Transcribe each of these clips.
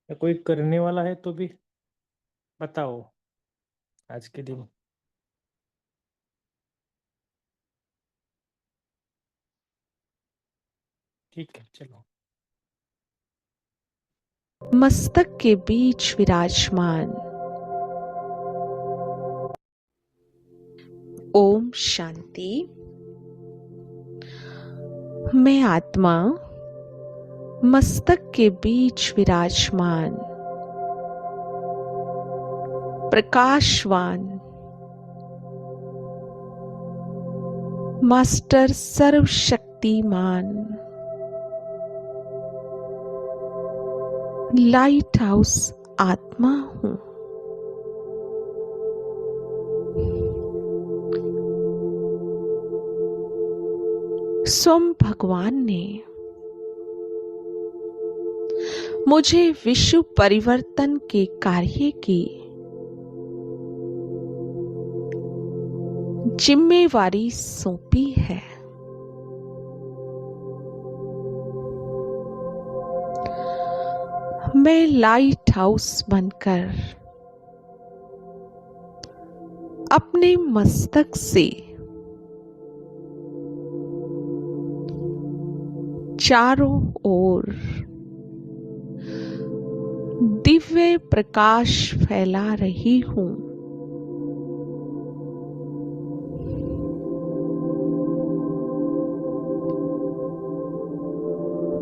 या कोई करने वाला है तो भी बताओ आज के दिन। ठीक है, चलो। मस्तक के बीच विराजमान। ओम शांति। मैं आत्मा मस्तक के बीच विराजमान, प्रकाशवान, मास्टर सर्वशक्तिमान, लाइट हाउस आत्मा हूँ। स्वयं भगवान ने मुझे विश्व परिवर्तन के कार्य की जिम्मेवारी सौंपी है। मैं लाइट हाउस बनकर अपने मस्तक से चारों ओर दिव्य प्रकाश फैला रही हूँ।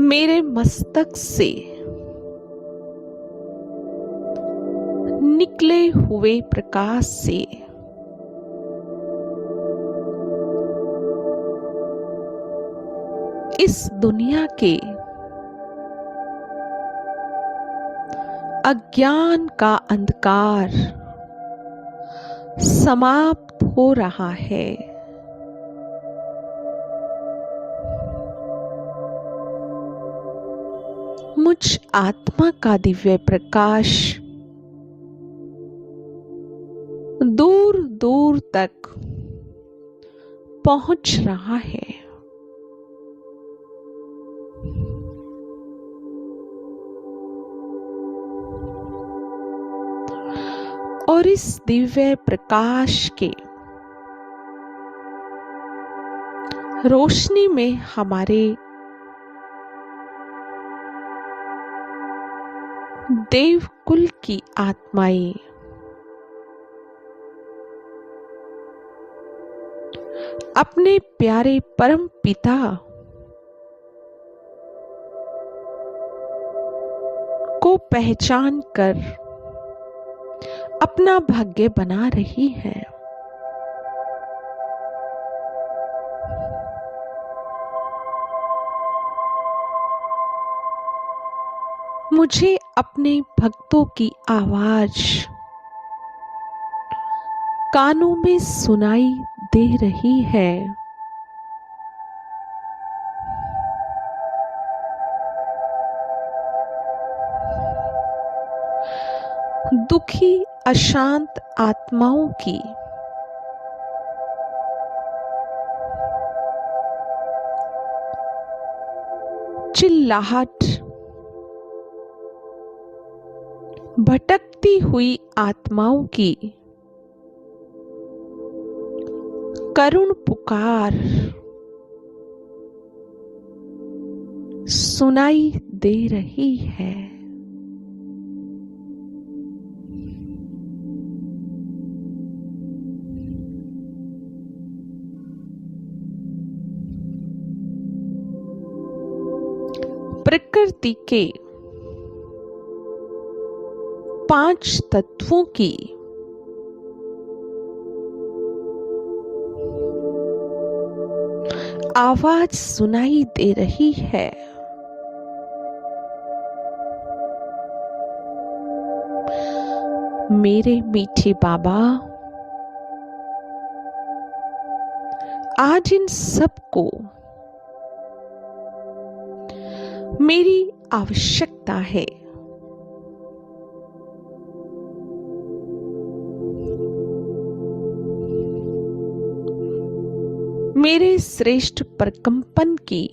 मेरे मस्तक से निकले हुए प्रकाश से इस दुनिया के अज्ञान का अंधकार समाप्त हो रहा है। मुझ आत्मा का दिव्य प्रकाश दूर दूर तक पहुंच रहा है। और इस दिव्य प्रकाश के रोशनी में हमारे देवकुल की आत्माएं अपने प्यारे परम पिता को पहचान कर अपना भाग्य बना रही है। मुझे अपने भक्तों की आवाज कानों में सुनाई दे रही है। दुखी अशांत आत्माओं की चिल्लाहट, भटकती हुई आत्माओं की करुण पुकार सुनाई दे रही है। प्रकृति के 5 तत्वों की आवाज सुनाई दे रही है। मेरे मीठे बाबा आज इन सबको मेरी आवश्यकता है। मेरे श्रेष्ठ प्रकंपन की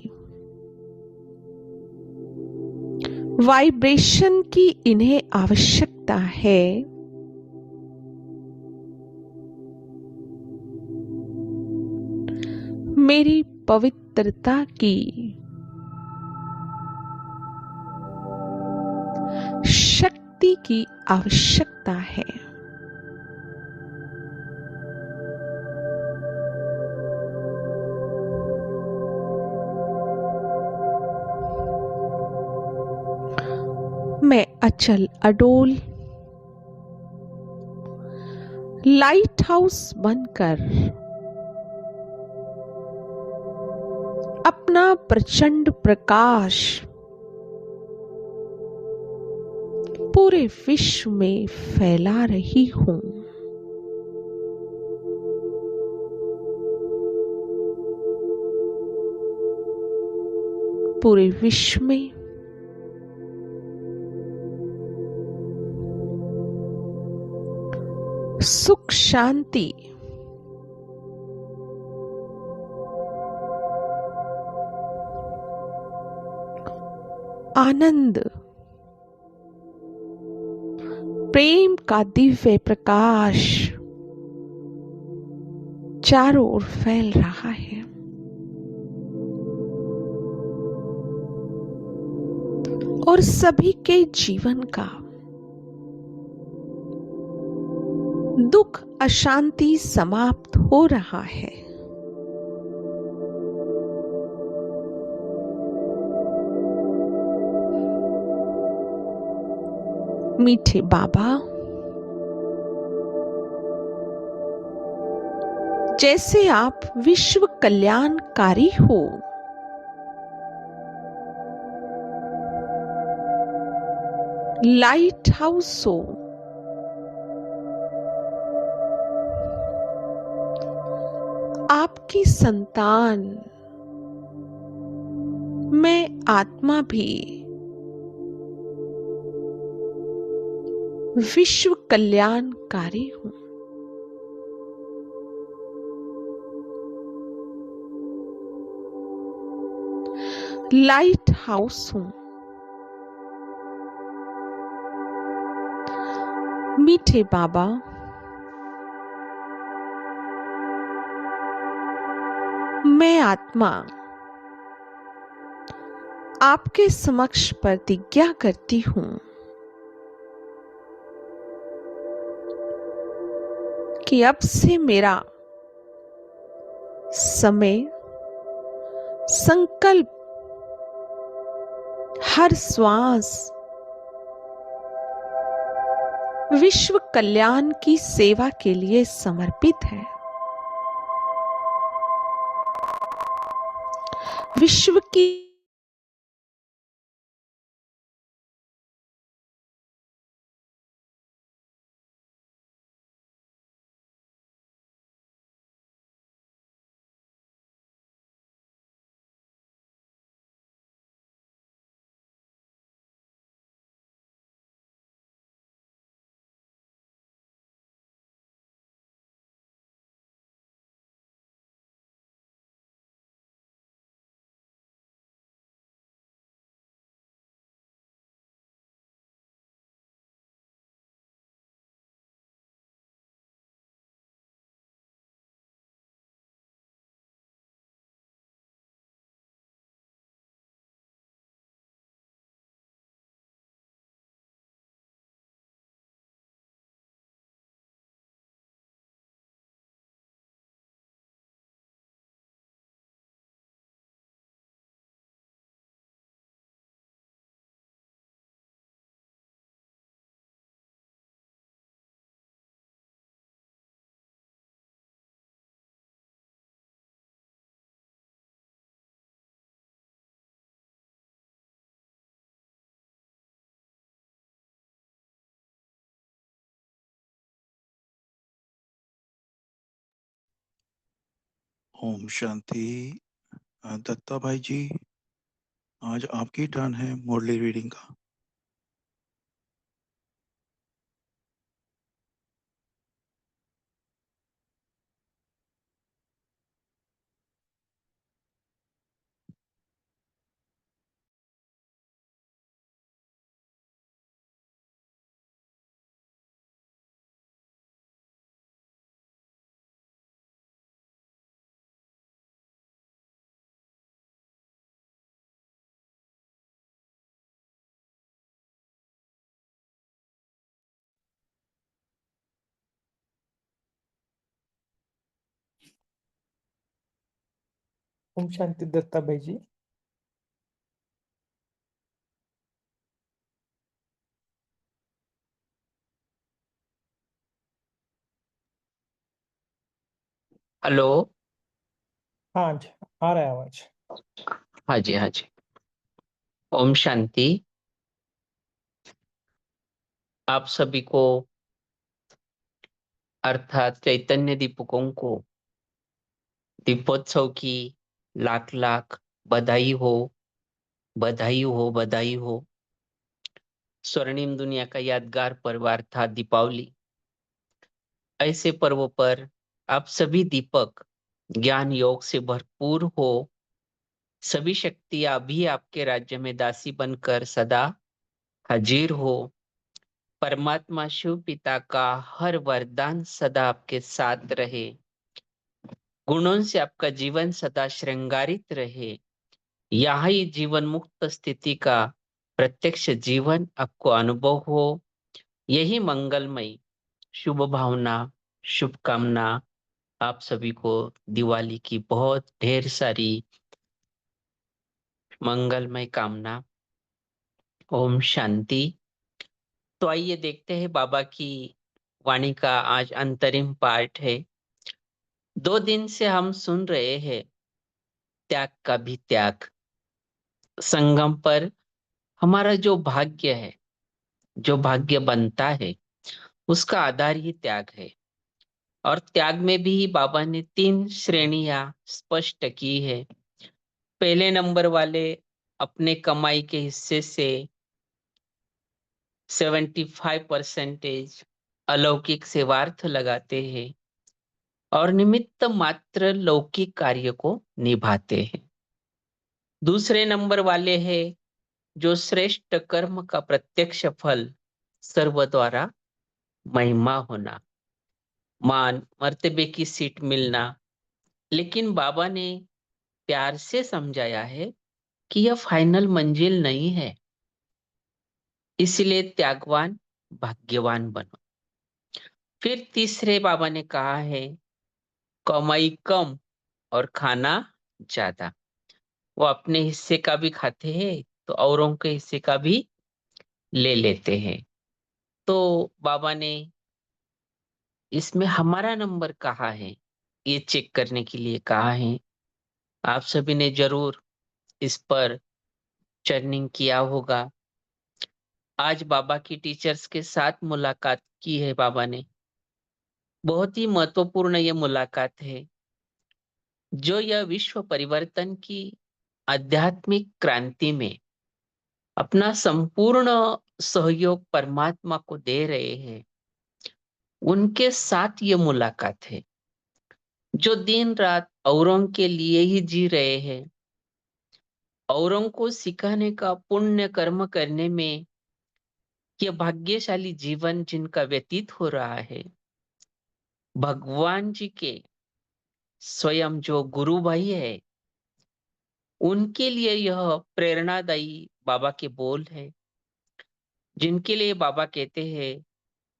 वाइब्रेशन की इन्हें आवश्यकता है। मेरी पवित्रता की शक्ति की आवश्यकता है। मैं अचल अडोल लाइट हाउस बनकर अपना प्रचंड प्रकाश पूरे विश्व में फैला रही हूं। पूरे विश्व में सुख शांति आनंद प्रेम का दिव्य प्रकाश चारों ओर फैल रहा है। और सभी के जीवन का दुख अशांति समाप्त हो रहा है। मीठे बाबा, जैसे आप विश्व कल्याणकारी हो, लाइट हाउस हो, आपकी संतान मैं आत्मा भी विश्व कल्याणकारी हूं। लाइट हाउस हूं। मीठे बाबा, मैं आत्मा आपके समक्ष प्रतिज्ञा करती हूं कि अब से मेरा समय, संकल्प, हर श्वास विश्व कल्याण की सेवा के लिए समर्पित है। विश्व की ओम शांति। दत्ता भाई जी, आज आपकी टर्न है मुरली रीडिंग का। ओम शांति दत्ता भाई जी। हेलो। हाँ जी, आ रहा है आवाज। हाँ जी, हाँ जी। ओम शांति। आप सभी को अर्थात चैतन्य दीपकों को दीपोत्सव की लाख लाख बधाई हो, बधाई हो, बधाई हो। स्वर्णिम दुनिया का यादगार पर्व अर्थात दीपावली। ऐसे पर्वों पर आप सभी दीपक ज्ञान योग से भरपूर हो। सभी शक्तियां भी आपके राज्य में दासी बनकर सदा हाजिर हो। परमात्मा शिव पिता का हर वरदान सदा आपके साथ रहे। गुणों से आपका जीवन सदा श्रृंगारित रहे। यहाँ ही जीवन मुक्त स्थिति का प्रत्यक्ष जीवन आपको अनुभव हो। यही मंगलमय शुभ भावना, शुभकामना। आप सभी को दिवाली की बहुत ढेर सारी मंगलमय कामना। ओम शांति। तो आइए देखते हैं बाबा की वाणी का आज अंतरिम पार्ट है। 2 दिन से हम सुन रहे हैं त्याग का भी त्याग। संगम पर हमारा जो भाग्य है, जो भाग्य बनता है, उसका आधार ही त्याग है। और त्याग में भी बाबा ने 3 श्रेणियां स्पष्ट की है। पहले नंबर वाले अपने कमाई के हिस्से से 75% अलौकिक सेवार्थ लगाते हैं और निमित्त मात्र लौकिक कार्य को निभाते हैं। दूसरे नंबर वाले हैं जो श्रेष्ठ कर्म का प्रत्यक्ष फल सर्व द्वारा महिमा होना, मान मर्तबे की सीट मिलना। लेकिन बाबा ने प्यार से समझाया है कि यह फाइनल मंजिल नहीं है। इसलिए त्यागवान भाग्यवान बनो। फिर तीसरे बाबा ने कहा है कमाई कम और खाना ज्यादा। वो अपने हिस्से का भी खाते हैं तो औरों के हिस्से का भी ले लेते हैं। तो बाबा ने इसमें हमारा नंबर कहाँ है ये चेक करने के लिए कहा है। आप सभी ने जरूर इस पर चर्निंग किया होगा। आज बाबा की टीचर्स के साथ मुलाकात की है बाबा ने। बहुत ही महत्वपूर्ण ये मुलाकात है जो यह विश्व परिवर्तन की आध्यात्मिक क्रांति में अपना संपूर्ण सहयोग परमात्मा को दे रहे हैं। उनके साथ ये मुलाकात है जो दिन रात औरों के लिए ही जी रहे हैं। औरों को सिखाने का पुण्य कर्म करने में ये भाग्यशाली जीवन जिनका व्यतीत हो रहा है। भगवान जी के स्वयं जो गुरु भाई है उनके लिए यह प्रेरणादायी बाबा के बोल है, जिनके लिए बाबा कहते हैं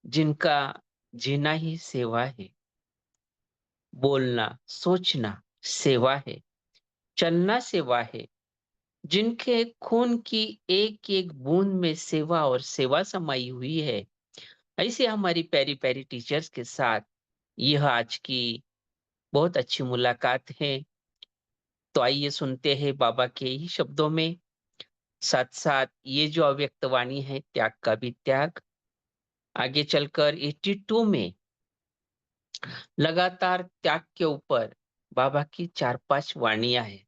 जिनका जीना ही सेवा है, बोलना सोचना सेवा है, चलना सेवा है। जिनके खून की एक एक बूंद में सेवा और सेवा समाई हुई है। ऐसे हमारी प्यारी प्यारी टीचर्स के साथ यह आज की बहुत अच्छी मुलाकात है। तो आइए सुनते हैं बाबा के ही शब्दों में। साथ साथ ये जो अव्यक्त वाणी है त्याग का भी त्याग। आगे चलकर 82 में लगातार त्याग के ऊपर बाबा की 4-5 वाणियां हैं।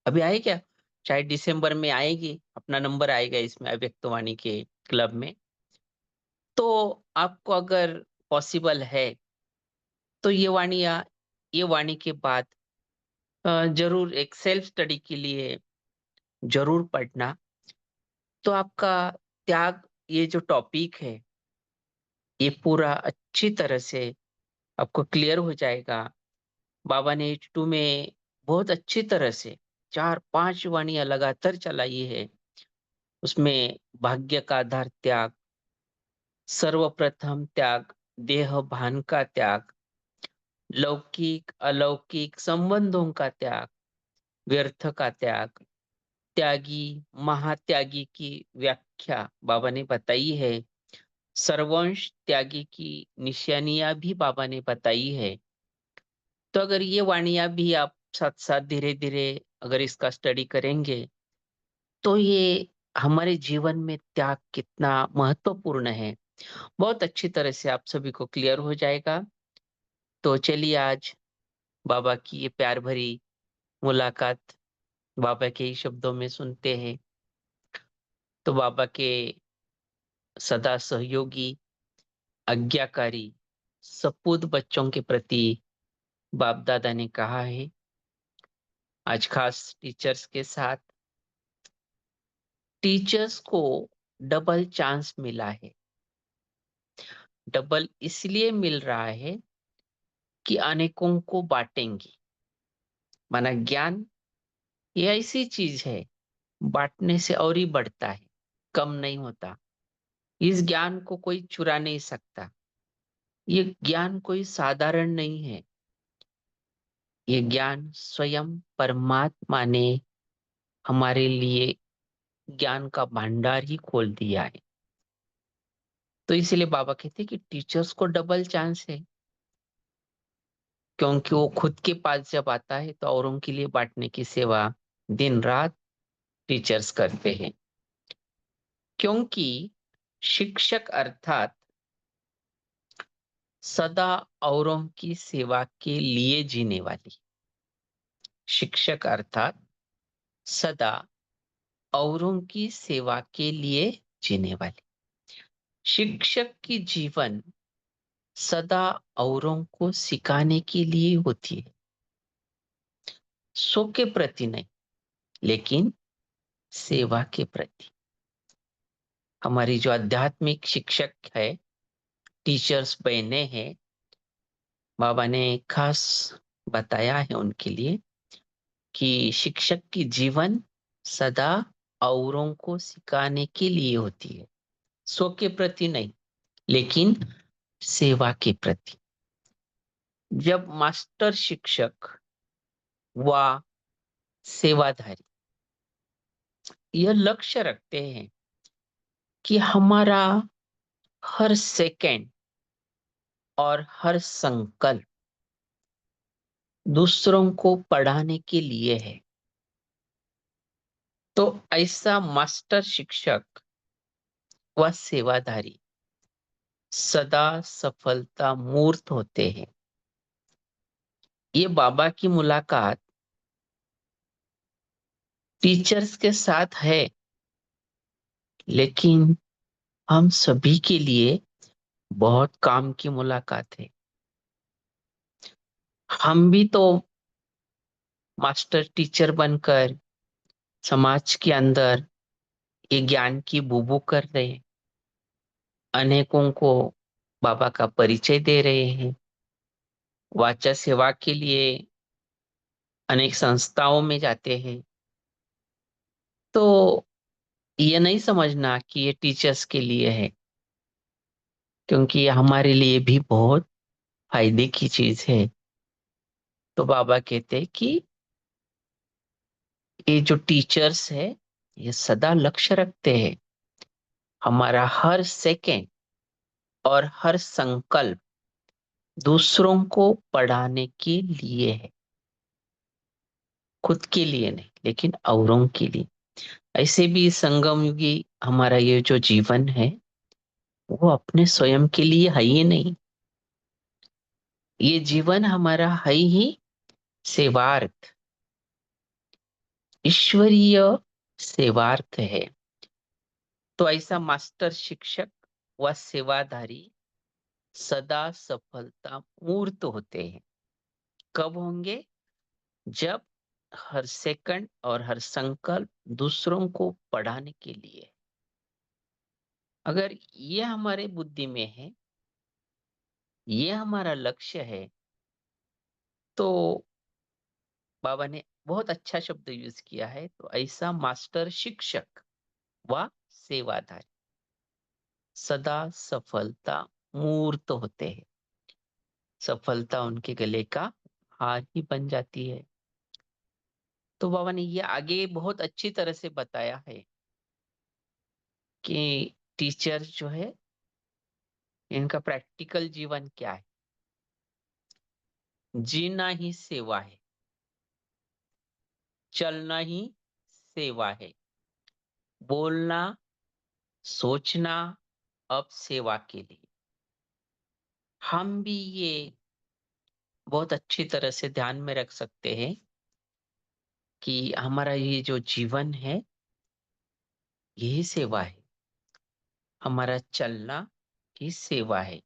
अभी आए क्या, शायद दिसंबर में आएगी, अपना नंबर आएगा इसमें अव्यक्त वाणी के क्लब में। तो आपको अगर पॉसिबल है तो ये वाणी के बाद जरूर एक सेल्फ स्टडी के लिए जरूर पढ़ना। तो आपका त्याग ये जो टॉपिक है ये पूरा अच्छी तरह से आपको क्लियर हो जाएगा। बाबा ने 82 में बहुत अच्छी तरह से 4-5 वाणियां लगातार चलाई है। उसमें भाग्य का आधार त्याग, सर्वप्रथम त्याग, देह भान का त्याग, लौकिक अलौकिक संबंधों का त्याग, व्यर्थ का त्याग, त्यागी महात्यागी की व्याख्या बाबा ने बताई है। सर्वंश त्यागी की निशानियां भी बाबा ने बताई है। तो अगर ये वाणियां भी आप साथ साथ धीरे धीरे अगर इसका स्टडी करेंगे तो ये हमारे जीवन में त्याग कितना महत्वपूर्ण है बहुत अच्छी तरह से आप सभी को क्लियर हो जाएगा। तो चलिए आज बाबा की ये प्यार भरी मुलाकात बाबा के ही शब्दों में सुनते हैं। तो बाबा के सदा सहयोगी, आज्ञाकारी, सपूत बच्चों के प्रति बाप दादा ने कहा है, आज खास टीचर्स के साथ, टीचर्स को डबल चांस मिला है। डबल इसलिए मिल रहा है कि अनेकों को बांटेंगे। माना ज्ञान ये ऐसी चीज है, बांटने से और ही बढ़ता है, कम नहीं होता। इस ज्ञान को कोई चुरा नहीं सकता। ये ज्ञान कोई साधारण नहीं है। ये ज्ञान स्वयं परमात्मा ने हमारे लिए ज्ञान का भंडार ही खोल दिया है। तो इसलिए बाबा कहते हैं कि टीचर्स को डबल चांस है, क्योंकि वो खुद के पास जब आता है तो औरों के लिए बांटने की सेवा दिन रात टीचर्स करते हैं। क्योंकि शिक्षक अर्थात सदा औरों की सेवा के लिए जीने वाली, शिक्षक अर्थात सदा औरों की सेवा के लिए जीने वाली। शिक्षक की जीवन सदा औरों को सिखाने के लिए होती है, सो के प्रति नहीं लेकिन सेवा के प्रति। हमारी जो आध्यात्मिक शिक्षक है, टीचर्स बहने हैं, बाबा ने खास बताया है उनके लिए कि शिक्षक की जीवन सदा औरों को सिखाने के लिए होती है, स्व के प्रति नहीं लेकिन सेवा के प्रति। जब मास्टर शिक्षक व सेवाधारी यह लक्ष्य रखते हैं कि हमारा हर सेकंड और हर संकल्प दूसरों को पढ़ाने के लिए है, तो ऐसा मास्टर शिक्षक व सेवाधारी सदा सफलता मूर्त होते हैं। ये बाबा की मुलाकात टीचर्स के साथ है, लेकिन हम सभी के लिए बहुत काम की मुलाकात है। हम भी तो मास्टर टीचर बनकर समाज के अंदर ये ज्ञान की बुबू कर रहे हैं, अनेकों को बाबा का परिचय दे रहे हैं, वाचा सेवा के लिए अनेक संस्थाओं में जाते हैं। तो ये नहीं समझना कि ये टीचर्स के लिए है, क्योंकि ये हमारे लिए भी बहुत फायदे की चीज है। तो बाबा कहते हैं कि ये जो टीचर्स है ये सदा लक्ष्य रखते हैं हमारा हर सेकंड और हर संकल्प दूसरों को पढ़ाने के लिए है, खुद के लिए नहीं लेकिन औरों के लिए। ऐसे भी संगम युगी हमारा ये जो जीवन है वो अपने स्वयं के लिए है ही नहीं, ये जीवन हमारा है ही सेवार्थ, ईश्वरीय सेवार्थ है। तो ऐसा मास्टर शिक्षक व सेवाधारी सदा सफलता मूर्त होते हैं। कब होंगे? जब हर सेकंड और हर संकल्प दूसरों को पढ़ाने के लिए। अगर ये हमारे बुद्धि में है, ये हमारा लक्ष्य है, तो बाबा ने बहुत अच्छा शब्द यूज किया है। तो ऐसा मास्टर शिक्षक व सेवाधारी सदा सफलता मूर्त होते हैं। सफलता उनके गले का हार ही बन जाती है। तो बाबा ने ये आगे बहुत अच्छी तरह से बताया है कि टीचर जो है इनका प्रैक्टिकल जीवन क्या है। जीना ही सेवा है, चलना ही सेवा है, बोलना सोचना अब सेवा के लिए। हम भी ये बहुत अच्छी तरह से ध्यान में रख सकते हैं कि हमारा ये जो जीवन है यही सेवा है, हमारा चलना ही सेवा है।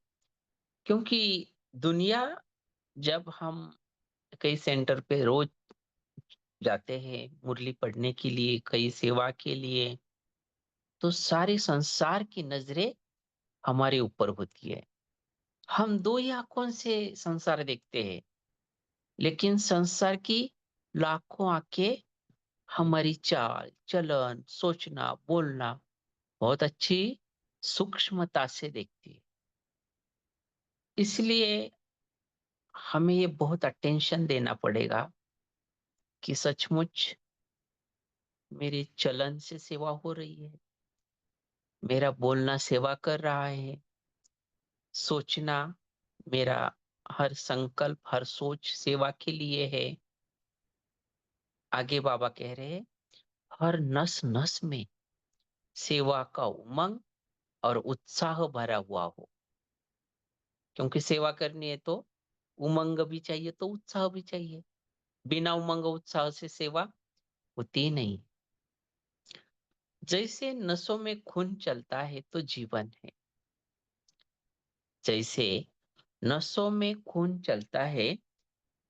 क्योंकि दुनिया, जब हम कई सेंटर पे रोज जाते हैं मुरली पढ़ने के लिए, कई सेवा के लिए, तो सारे संसार की नजरें हमारे ऊपर होती है। हम दो ही आंखों से संसार देखते हैं, लेकिन संसार की लाखों आंखें हमारी चाल चलन सोचना बोलना बहुत अच्छी सूक्ष्मता से देखती है। इसलिए हमें ये बहुत अटेंशन देना पड़ेगा कि सचमुच मेरे चलन से सेवा हो रही है, मेरा बोलना सेवा कर रहा है, सोचना, मेरा हर संकल्प हर सोच सेवा के लिए है। आगे बाबा कह रहे हैं हर नस नस में सेवा का उमंग और उत्साह भरा हुआ हो। क्योंकि सेवा करनी है तो उमंग भी चाहिए, तो उत्साह भी चाहिए। बिना उमंग उत्साह से सेवा होती नहीं। जैसे नसों में खून चलता है तो जीवन है, जैसे नसों में खून चलता है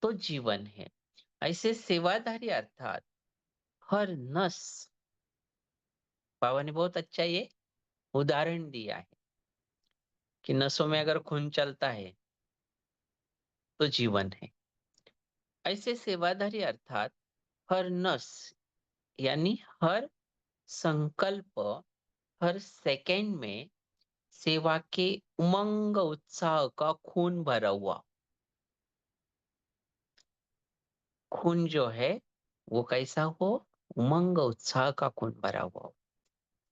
तो जीवन है, ऐसे सेवाधारी अर्थात हर नस। बाबा ने बहुत अच्छा ये उदाहरण दिया है कि नसों में अगर खून चलता है तो जीवन है। ऐसे सेवाधारी अर्थात हर नस यानी हर संकल्प, हर सेकंड में सेवा के उमंग उत्साह का खून भरा हुआ। खून जो है वो कैसा हो, उमंग उत्साह का खून भरा हुआ हो।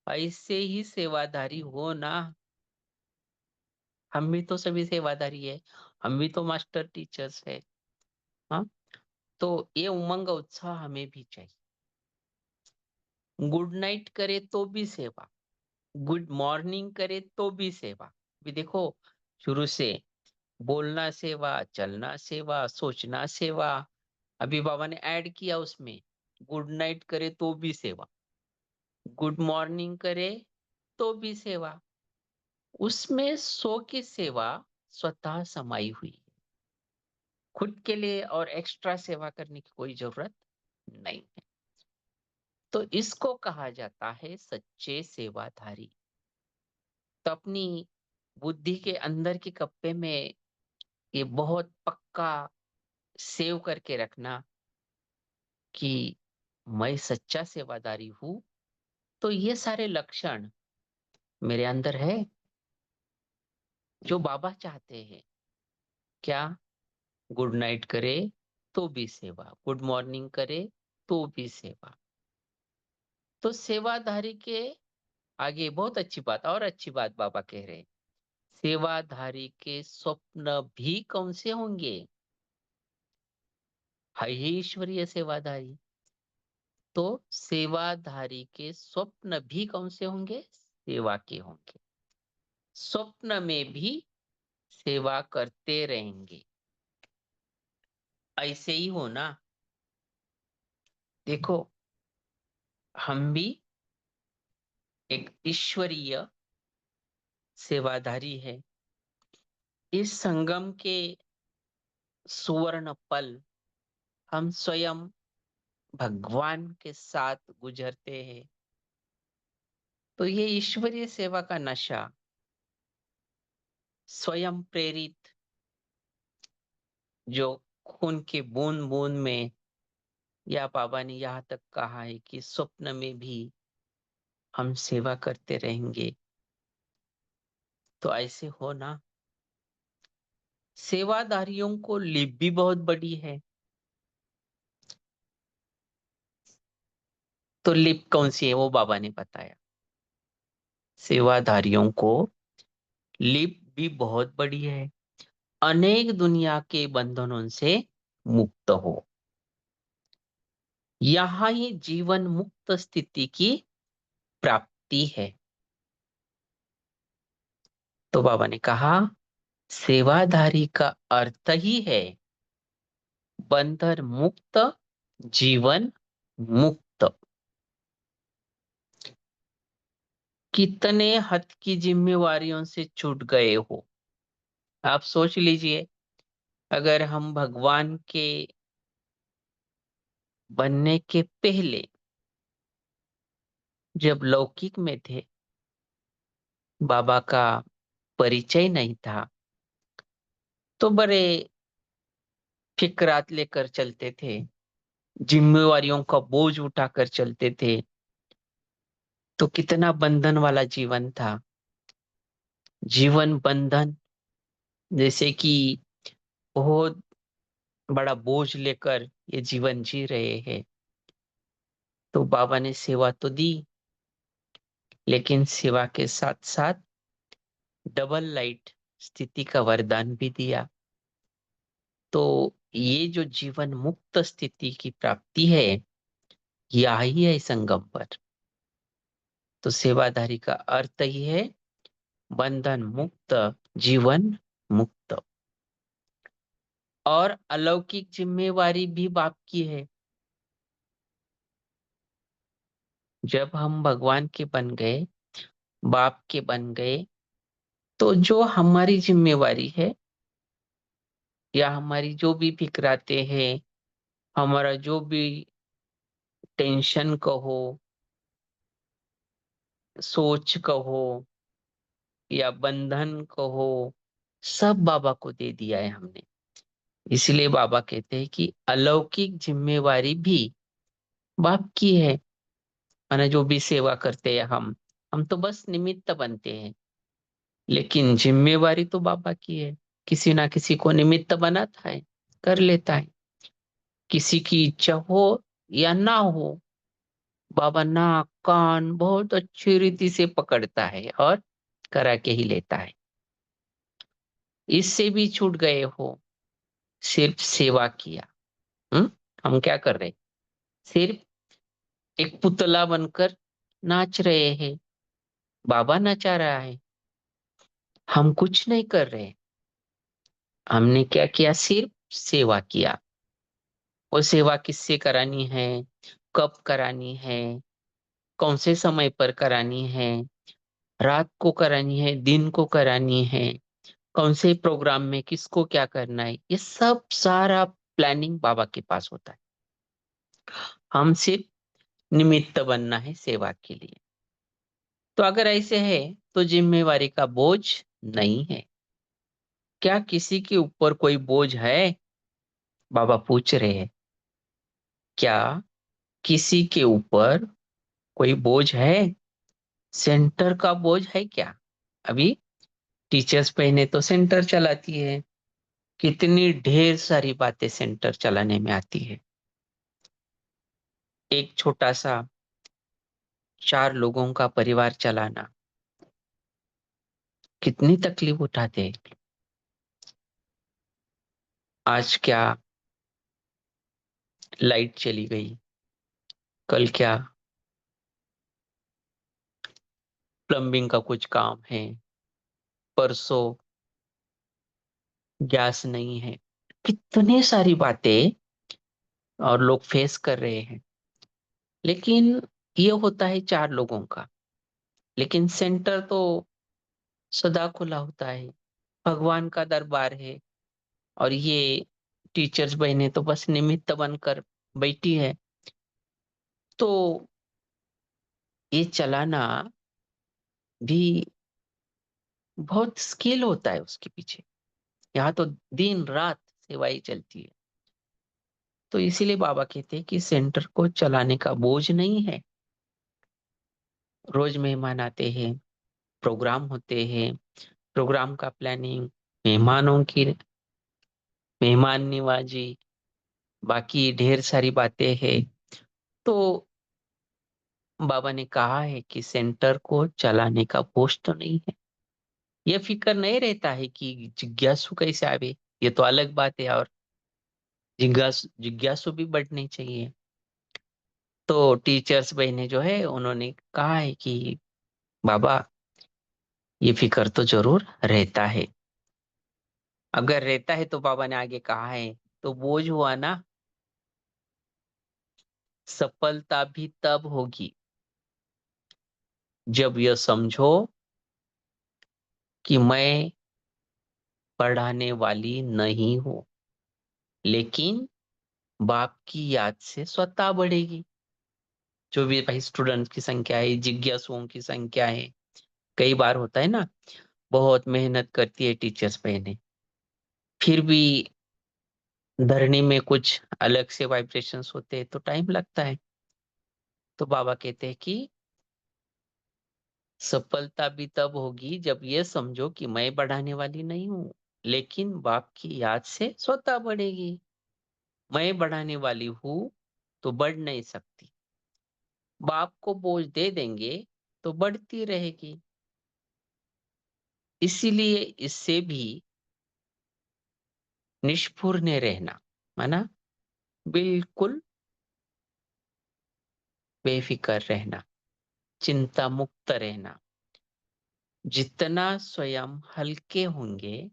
ऐसे ही सेवाधारी हो ना। हम भी तो सभी सेवाधारी है, हम भी तो मास्टर टीचर्स है। हाँ, तो ये उमंग उत्साह हमें भी चाहिए। गुड नाइट करे तो भी सेवा, गुड मॉर्निंग करे तो भी सेवा। भी देखो, शुरू से बोलना सेवा, चलना सेवा, सोचना सेवा। अभी बाबा ने ऐड किया उसमें, गुड नाइट करे तो भी सेवा, गुड मॉर्निंग करे तो भी सेवा। उसमें सो की सेवा स्वतः समाई हुई है। खुद के लिए और एक्स्ट्रा सेवा करने की कोई जरूरत नहीं है। तो इसको कहा जाता है सच्चे सेवाधारी। तो अपनी बुद्धि के अंदर के कप्पे में ये बहुत पक्का सेव करके रखना कि मैं सच्चा सेवादारी हूं, तो ये सारे लक्षण मेरे अंदर है जो बाबा चाहते हैं। क्या? गुड नाइट करे तो भी सेवा, गुड मॉर्निंग करे तो भी सेवा। तो सेवाधारी के आगे बहुत अच्छी बात, और अच्छी बात बाबा कह रहे हैं, सेवाधारी के स्वप्न भी कौन से होंगे? है ही ईश्वरीय सेवाधारी। तो सेवाधारी के स्वप्न भी कौन से होंगे? सेवा के होंगे। स्वप्न में भी सेवा करते रहेंगे। ऐसे ही हो ना। देखो, हम भी एक ईश्वरीय सेवाधारी है। इस संगम के सुवर्ण पल हम स्वयं भगवान के साथ गुजरते हैं। तो ये ईश्वरीय सेवा का नशा, स्वयं प्रेरित, जो खून के बूंद बूंद में, या बाबा ने यहाँ तक कहा है कि स्वप्न में भी हम सेवा करते रहेंगे। तो ऐसे हो ना। सेवादारियों को लिप भी बहुत बड़ी है। तो लिप कौन सी है वो बाबा ने बताया। सेवाधारियों को लिप भी बहुत बड़ी है, अनेक दुनिया के बंधनों से मुक्त हो, यहाँ ही जीवन मुक्त स्थिति की प्राप्ति है। तो बाबा ने कहा सेवाधारी का अर्थ ही है बंधन मुक्त, जीवन मुक्त। कितने हद की जिम्मेवारियों से छूट गए हो। आप सोच लीजिए, अगर हम भगवान के बनने के पहले जब लौकिक में थे, बाबा का परिचय नहीं था, तो बड़े फिक्रात लेकर चलते थे, जिम्मेवारियों का बोझ उठाकर चलते थे। तो कितना बंधन वाला जीवन था। जीवन बंधन जैसे कि बहुत बड़ा बोझ लेकर ये जीवन जी रहे हैं। तो बाबा ने सेवा तो दी, लेकिन सेवा के साथ साथ डबल लाइट स्थिति का वरदान भी दिया। तो ये जो जीवन मुक्त स्थिति की प्राप्ति है, यही है संगम पर। तो सेवाधारी का अर्थ ही है बंधन मुक्त, जीवन मुक्त। और अलौकिक जिम्मेवारी भी बाप की है। जब हम भगवान के बन गए, बाप के बन गए, तो जो हमारी जिम्मेवारी है या हमारी जो भी फिक्राते हैं, हमारा जो भी टेंशन कहो, सोच कहो या बंधन कहो, सब बाबा को दे दिया है हमने। इसलिए बाबा कहते हैं कि अलौकिक जिम्मेवारी भी बाप की है। माने जो भी सेवा करते हैं हम तो बस निमित्त बनते हैं, लेकिन जिम्मेवारी तो बाबा की है। किसी ना किसी को निमित्त बनाता है, कर लेता है। किसी की इच्छा हो या ना हो, बाबा नाक कान बहुत अच्छी रीति से पकड़ता है और करा के ही लेता है। इससे भी छूट गए हो, सिर्फ सेवा किया। हम क्या कर रहे, सिर्फ एक पुतला बनकर नाच रहे हैं। बाबा नचा रहा है, हम कुछ नहीं कर रहे। हमने क्या किया, सिर्फ सेवा किया। वो सेवा किससे करानी है, कब करानी है, कौन से समय पर करानी है, रात को करानी है, दिन को करानी है, कौन से प्रोग्राम में किसको क्या करना है, ये सब सारा प्लानिंग बाबा के पास होता है। हम सिर्फ निमित्त बनना है सेवा के लिए। तो अगर ऐसे है तो जिम्मेवारी का बोझ नहीं है। क्या किसी के ऊपर कोई बोझ है, बाबा पूछ रहे हैं। क्या किसी के ऊपर कोई बोझ है, सेंटर का बोझ है क्या? अभी टीचर्स पहले तो सेंटर चलाती है, कितनी ढेर सारी बातें सेंटर चलाने में आती है। एक छोटा सा 4 लोगों का परिवार चलाना कितनी तकलीफ उठाते हैं। आज क्या लाइट चली गई, कल क्या प्लम्बिंग का कुछ काम है, परसों गैस नहीं है। कितनी सारी बातें और लोग फेस कर रहे हैं। लेकिन ये होता है 4 लोगों का, लेकिन सेंटर तो सदा खुला होता है, भगवान का दरबार है। और ये टीचर्स बहनें तो बस निमित्त बनकर बैठी है। तो ये चलाना भी बहुत स्किल होता है उसके पीछे। यहाँ तो दिन रात सेवाएं चलती है। तो इसीलिए बाबा कहते हैं कि सेंटर को चलाने का बोझ नहीं है। रोज मेहमान आते हैं, प्रोग्राम होते हैं, प्रोग्राम का प्लानिंग, मेहमानों की मेहमान निवाजी, बाकी ढेर सारी बातें हैं। तो बाबा ने कहा है कि सेंटर को चलाने का बोझ तो नहीं है। ये फिक्र नहीं रहता है कि जिज्ञासु कैसे आवे, ये तो अलग बात है। और जिज्ञासु भी बढ़नी चाहिए। तो टीचर्स बहने जो है उन्होंने कहा है कि बाबा ये फिक्र तो जरूर रहता है। अगर रहता है तो बाबा ने आगे कहा है तो बोझ हुआ ना, सफलता भी तब होगी जब यह समझो कि मैं पढ़ाने वाली नहीं हूं, लेकिन बाप की याद से स्वतः बढ़ेगी। जो भी भाई स्टूडेंट की संख्या है, जिज्ञासुओं की संख्या है। कई बार होता है ना, बहुत मेहनत करती है टीचर्स बहने, फिर भी धरनी में कुछ अलग से वाइब्रेशंस होते हैं तो टाइम लगता है। तो बाबा कहते हैं कि सफलता भी तब होगी जब ये समझो कि मैं बढ़ाने वाली नहीं हूं, लेकिन बाप की याद से स्वतः बढ़ेगी। मैं बढ़ाने वाली हूं तो बढ़ नहीं सकती, बाप को बोझ दे देंगे तो बढ़ती रहेगी। इसीलिए इससे भी निष्ठुर रहना, माना बिल्कुल बेफिक्र रहना, चिंता मुक्त रहना। जितना स्वयं हल्के होंगे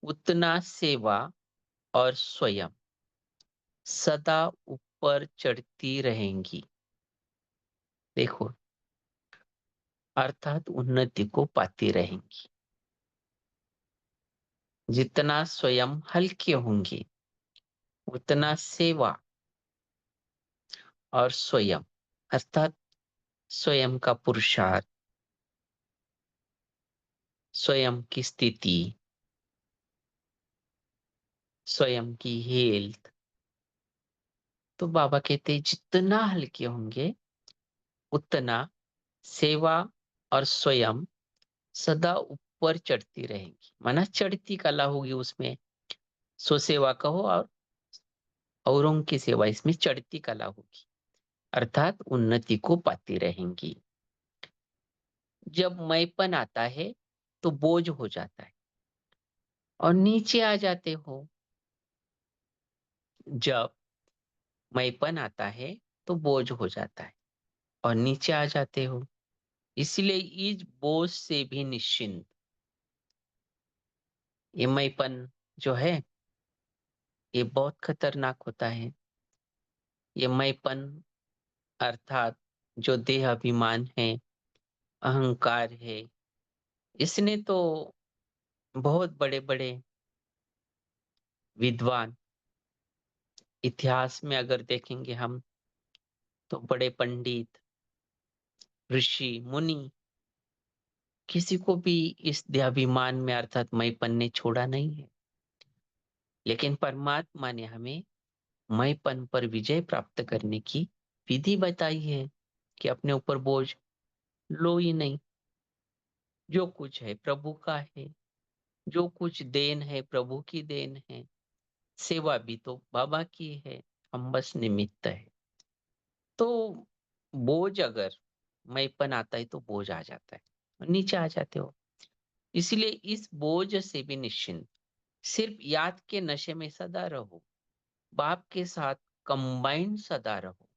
उतना सेवा और स्वयं सदा ऊपर चढ़ती रहेंगी। देखो, अर्थात उन्नति को पाती रहेंगी। जितना स्वयं हल्के होंगे उतना सेवा और स्वयं, अर्थात स्वयं का पुरुषार्थ, स्वयं की स्थिति, स्वयं की हेल्थ। तो बाबा कहते हैं जितना हल्के होंगे उतना सेवा और स्वयं सदा ऊपर चढ़ती रहेंगी। माना चढ़ती कला होगी उसमें, सो सेवा कहो और औरों की सेवा, इसमें चढ़ती कला होगी, अर्थात उन्नति को पाती रहेंगी। जब मैंपन आता है तो बोझ हो जाता है और नीचे आ जाते हो। जब मैंपन आता है तो बोझ हो जाता है और नीचे आ जाते हो। इसलिए इस बोझ से भी निश्चिंत। ये मैंपन जो है ये बहुत खतरनाक होता है। ये मैंपन अर्थात जो देह अभिमान है, अहंकार है, इसने तो बहुत बड़े बड़े विद्वान, इतिहास में अगर देखेंगे हम तो बड़े पंडित, ऋषि, मुनि, किसी को भी इस देहाभिमान में अर्थात मैंपन ने छोड़ा नहीं है। लेकिन परमात्मा ने हमें मैंपन पर विजय प्राप्त करने की विधि बताई है कि अपने ऊपर बोझ लो ही नहीं। जो कुछ है प्रभु का है, जो कुछ देन है प्रभु की देन है, सेवा भी तो बाबा की है, हम बस निमित्त है। तो बोझ अगर मैंपन आता है तो बोझ आ जाता है, नीचे आ जाते हो। इसलिए इस बोझ से भी निश्चिंत, सिर्फ याद के नशे में सदा रहो, बाप के साथ कंबाइंड सदा रहो।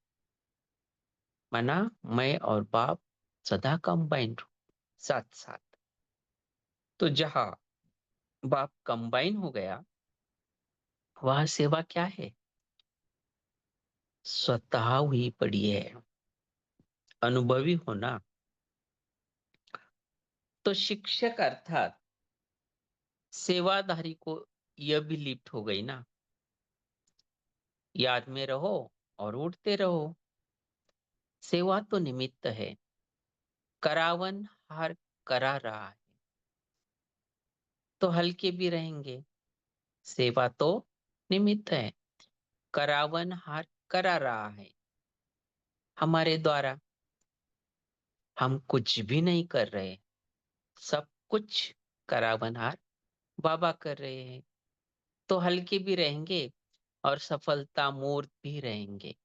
माना मैं और बाप सदा कंबाइंड हो, साथ साथ। तो जहां बाप कंबाइन हो गया वह सेवा क्या है, स्वतः हुई पड़ी है, अनुभवी होना। तो शिक्षक अर्थात सेवाधारी को यह भी लिफ्ट हो गई ना, याद में रहो और उठते रहो। सेवा तो निमित्त है, करावन हार करा रहा है तो हल्के भी रहेंगे। सेवा तो निमित्त है, करावन हार करा रहा है हमारे द्वारा। हम कुछ भी नहीं कर रहे, सब कुछ करावन हार बाबा कर रहे हैं। तो हल्के भी रहेंगे और सफलता मूर्त भी रहेंगे।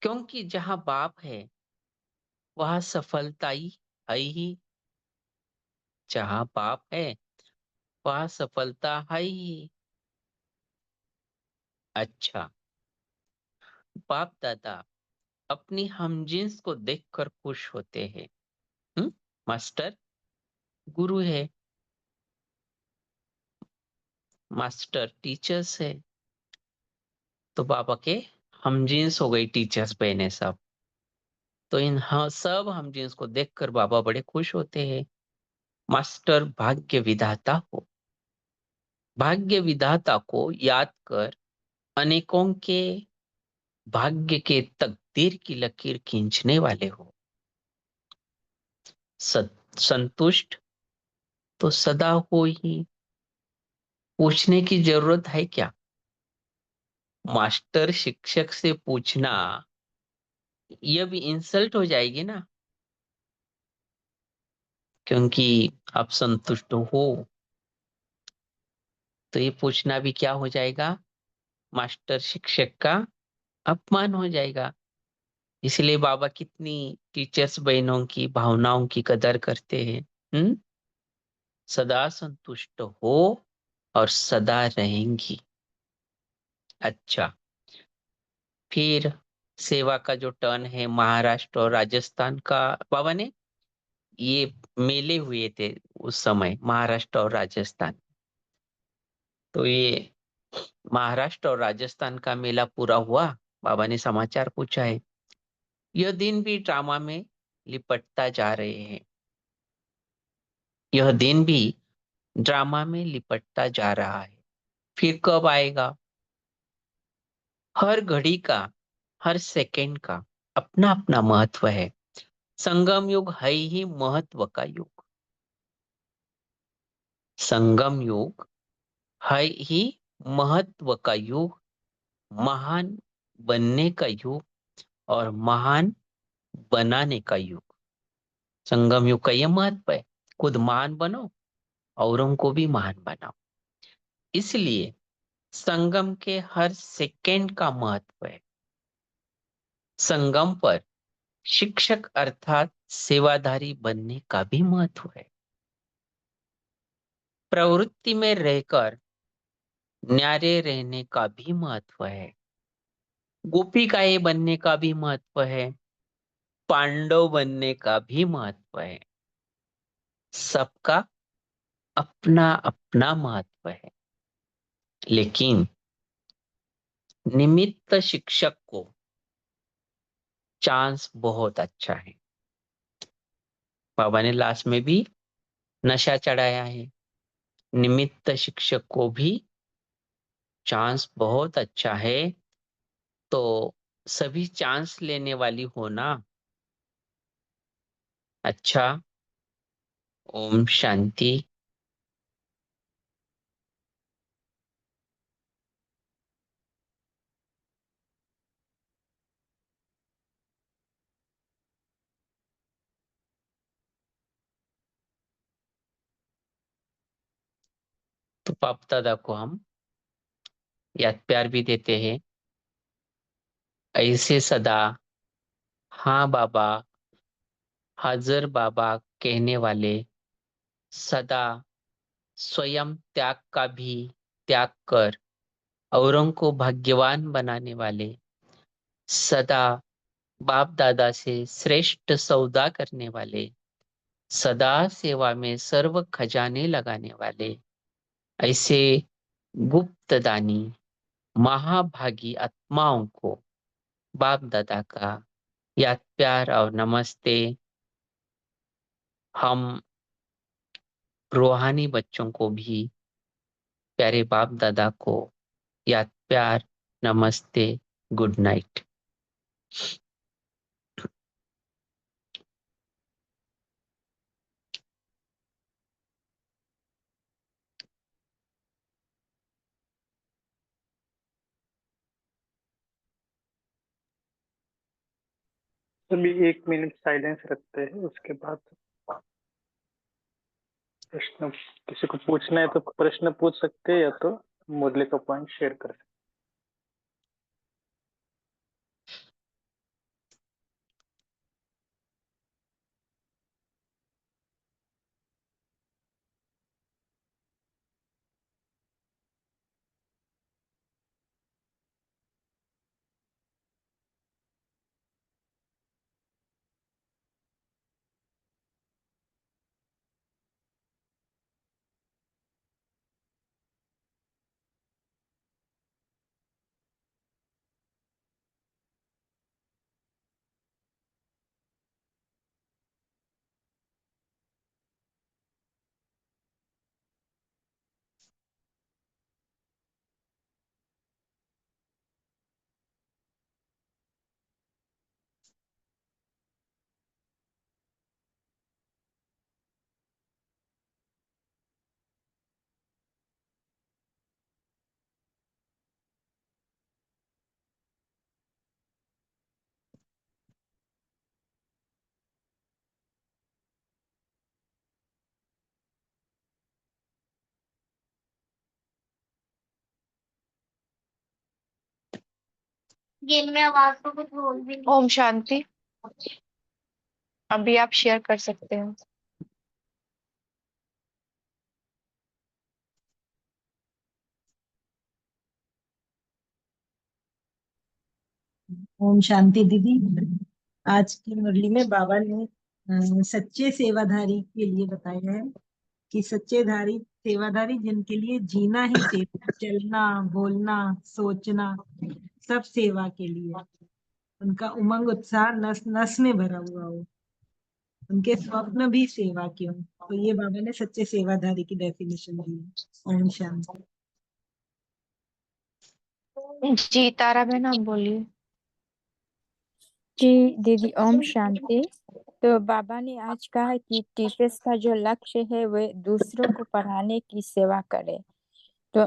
क्योंकि जहां बाप है वहां सफलता ही है ही। जहां बाप है वहां सफलता है ही। अच्छा, बाप दादा अपनी हमजिन्स को देखकर खुश होते हैं। मास्टर गुरु है, मास्टर टीचर्स है, तो बाबा के हमजिन्स हो गई टीचर्स बहने सब। तो इन सब हमजिन्स को देखकर बाबा बड़े खुश होते हैं। मास्टर भाग्य विधाता हो, भाग्य विधाता को याद कर अनेकों के भाग्य के तकदीर की लकीर खींचने वाले हो। संतुष्ट तो सदा हो ही, पूछने की जरूरत है क्या? मास्टर शिक्षक से पूछना यह भी इंसल्ट हो जाएगी ना, क्योंकि आप संतुष्ट हो तो ये पूछना भी क्या हो जाएगा? मास्टर शिक्षक का अपमान हो जाएगा। इसलिए बाबा कितनी टीचर्स बहनों की भावनाओं की कदर करते हैं। सदा संतुष्ट हो और सदा रहेंगी। अच्छा, फिर सेवा का जो टर्न है महाराष्ट्र और राजस्थान का, बाबा ने ये मेले हुए थे उस समय महाराष्ट्र और राजस्थान। तो ये महाराष्ट्र और राजस्थान का मेला पूरा हुआ, बाबा ने समाचार पूछा है। यह दिन भी ड्रामा में लिपटता जा रहे हैं। यह दिन भी ड्रामा में लिपटता जा रहा है। फिर कब आएगा? हर घड़ी का, हर सेकंड का अपना अपना महत्व है। संगम युग है ही महत्व का युग। संगम युग है ही महत्व का युग, महान बनने का युग और महान बनाने का युग। संगम युग का यह महत्व है, खुद महान बनो, औरों को भी महान बनाओ। इसलिए संगम के हर सेकंड का महत्व है। संगम पर शिक्षक अर्थात सेवाधारी बनने का भी महत्व है। प्रवृत्ति में रहकर न्यारे रहने का भी महत्व है। गोपिकाएं बनने का भी महत्व है। पांडव बनने का भी महत्व है। सबका अपना अपना महत्व है। लेकिन निमित्त शिक्षक को चांस बहुत अच्छा है। बाबा ने लास्ट में भी नशा चढ़ाया है। निमित्त शिक्षक को भी चांस बहुत अच्छा है, तो सभी चांस लेने वाली हो ना। अच्छा, ओम शांति। तो बाप दादा को हम याद प्यार भी देते हैं। ऐसे सदा हाँ बाबा, हाजिर बाबा कहने वाले, सदा स्वयं त्याग का भी त्याग कर औरों को भाग्यवान बनाने वाले, सदा बाप दादा से श्रेष्ठ सौदा करने वाले, सदा सेवा में सर्व खजाने लगाने वाले, ऐसे गुप्त दानी महाभागी आत्माओं को बाप दादा का याद प्यार और नमस्ते। हम रूहानी बच्चों को भी प्यारे बाप दादा को याद प्यार नमस्ते, गुड नाइट। अभी 1 मिनट साइलेंस रखते हैं, उसके बाद प्रश्न किसी को पूछना है तो प्रश्न पूछ सकते हैं, या तो मुरली का पॉइंट शेयर कर सकते गेम में आवाज तो कुछ बोल भी नहीं। ओम शांति। अभी आप शेयर कर सकते हो। ओम शांति दीदी। आज की मुरली में बाबा ने सच्चे सेवाधारी के लिए बताया है कि सेवाधारी जिनके लिए जीना ही सेवा, चलना बोलना सोचना सब सेवा के लिए, उनका उमंग उत्साह नस नस में भरा हुआ हो, उनके स्वप्न भी सेवा के हों। तो ये बाबा ने सच्चे सेवाधारी की डेफिनेशन दी है। ओम शांति। जी तारा बहन आप बोलिए। जी दीदी ओम शांति। तो बाबा ने आज कहा है कि टीचर्स का जो लक्ष्य है वे दूसरों को पढ़ाने की सेवा करे। तो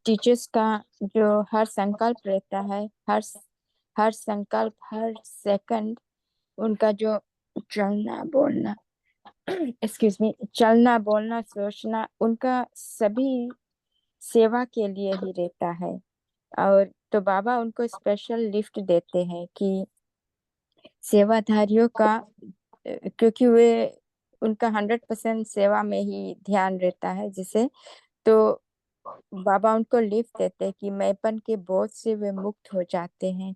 टीचर्स का जो हर संकल्प रहता है, हर संकल्प, हर सेकंड उनका जो चलना बोलना एक्सक्यूज मी चलना बोलना सोचना, उनका सभी सेवा के लिए ही रहता है। और तो बाबा उनको स्पेशल लिफ्ट देते हैं कि सेवाधारियों का, क्योंकि वे उनका 100% सेवा में ही ध्यान रहता है, जिसे तो बाबा उनको लिफ्ट देते हैं कि मैपन के बोझ से वे मुक्त हो जाते हैं,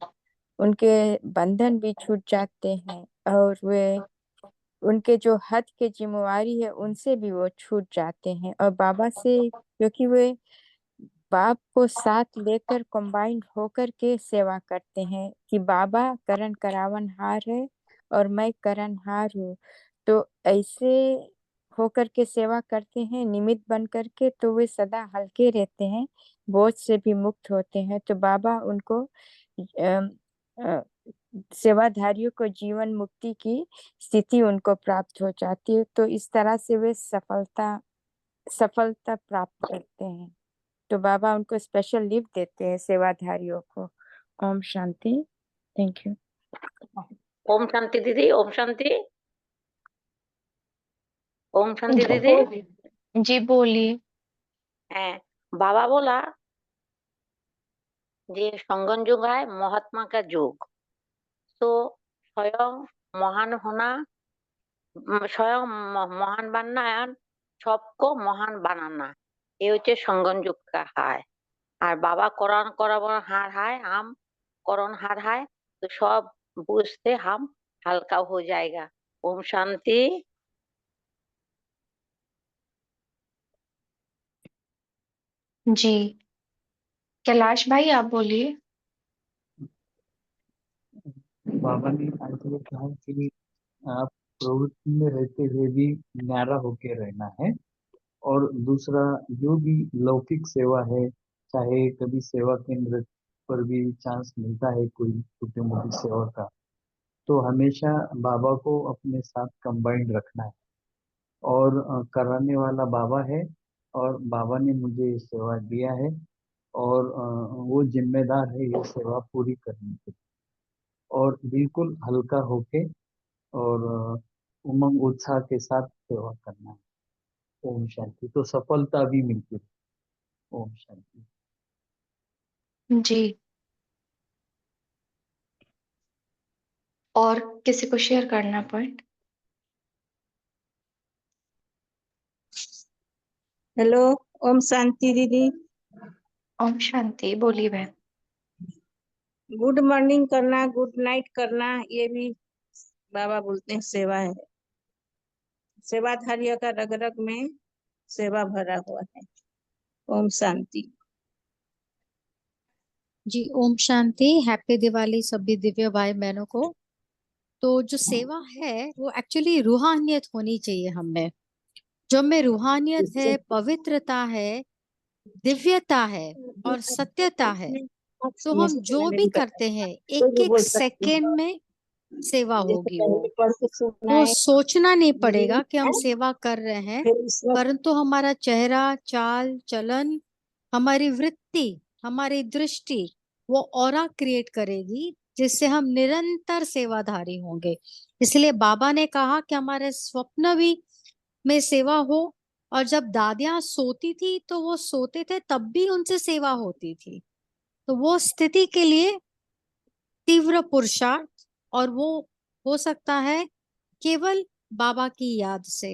उनके बंधन भी छूट जाते हैं और वे उनके जो हद के जिम्मेवारी है उनसे भी वो छूट जाते हैं। और बाबा से, क्योंकि वे बाप को साथ लेकर कंबाइंड होकर के सेवा करते हैं कि बाबा करण करावन हार है और मैं करण हार हूँ, तो ऐसे होकर के सेवा करते हैं निमित्त बन करके, तो वे सदा हल्के रहते हैं, बोझ से भी मुक्त होते हैं। तो बाबा उनको अम, अ, सेवाधारियों को जीवन मुक्ति की स्थिति उनको प्राप्त हो जाती है। तो इस तरह से वे सफलता प्राप्त करते हैं। तो बाबा उनको स्पेशल लिफ्ट देते हैं सेवाधारियों को। ओम शांति। Thank you. ओम शांति दीदी। ओम शांति। ओम शांति दीदी। जी बोलिए। হ্যাঁ, বাবা বলা যে সঙ্গম যুগ है महात्मा का युग। तो स्वयं महान होना, स्वयं महान बनना और सबको महान बनाना, ये হচ্ছে संगम युग का है। और बाबा करण करावन हार है, हम करण हार है, तो सब बुझते हम हल्का हो जाएगा। ओम शांति। जी कैलाश भाई आप बोलिए। बाबा ने आज ये कहा कि आप प्रवृत्ति में रहते हुए भी न्यारा होके रहना है। और दूसरा, जो भी लौकिक सेवा है, चाहे कभी सेवा केंद्र पर भी चांस मिलता है कोई छोटी मोटी सेवा का, तो हमेशा बाबा को अपने साथ कंबाइंड रखना है। और कराने वाला बाबा है और बाबा ने मुझे ये सेवा दिया है और वो जिम्मेदार है ये सेवा पूरी करने की। और बिल्कुल हल्का होके और उमंग उत्साह के साथ सेवा करना है। ओम शांति। तो सफलता भी मिलती है। ओम शांति। जी और किसी को शेयर करना पॉइंट? हेलो ओम शांति दीदी। ओम शांति बोलिए बहन। गुड मॉर्निंग करना, गुड नाइट करना, ये भी बाबा बोलते हैं सेवा है। सेवाधारियों का रग रग में सेवा भरा हुआ है। ओम शांति। जी ओम शांति। हैप्पी दिवाली सभी दिव्य भाई बहनों को। तो जो सेवा है वो एक्चुअली रूहानियत होनी चाहिए हम में। जो में रूहानियत है, पवित्रता है, दिव्यता है और सत्यता है, तो हम जो भी करते हैं एक एक सेकेंड में सेवा होगी। वो तो सोचना नहीं पड़ेगा कि हम सेवा कर रहे हैं, परंतु हमारा चेहरा, चाल चलन, हमारी वृत्ति, हमारी दृष्टि वो ऑरा क्रिएट करेगी, जिससे हम निरंतर सेवाधारी होंगे। इसलिए बाबा ने कहा कि हमारे स्वप्न भी में सेवा हो। और जब दादियां सोती थी तो वो सोते थे तब भी उनसे सेवा होती थी। तो वो स्थिति के लिए तीव्र पुरुषार्थ, और वो हो सकता है केवल बाबा की याद से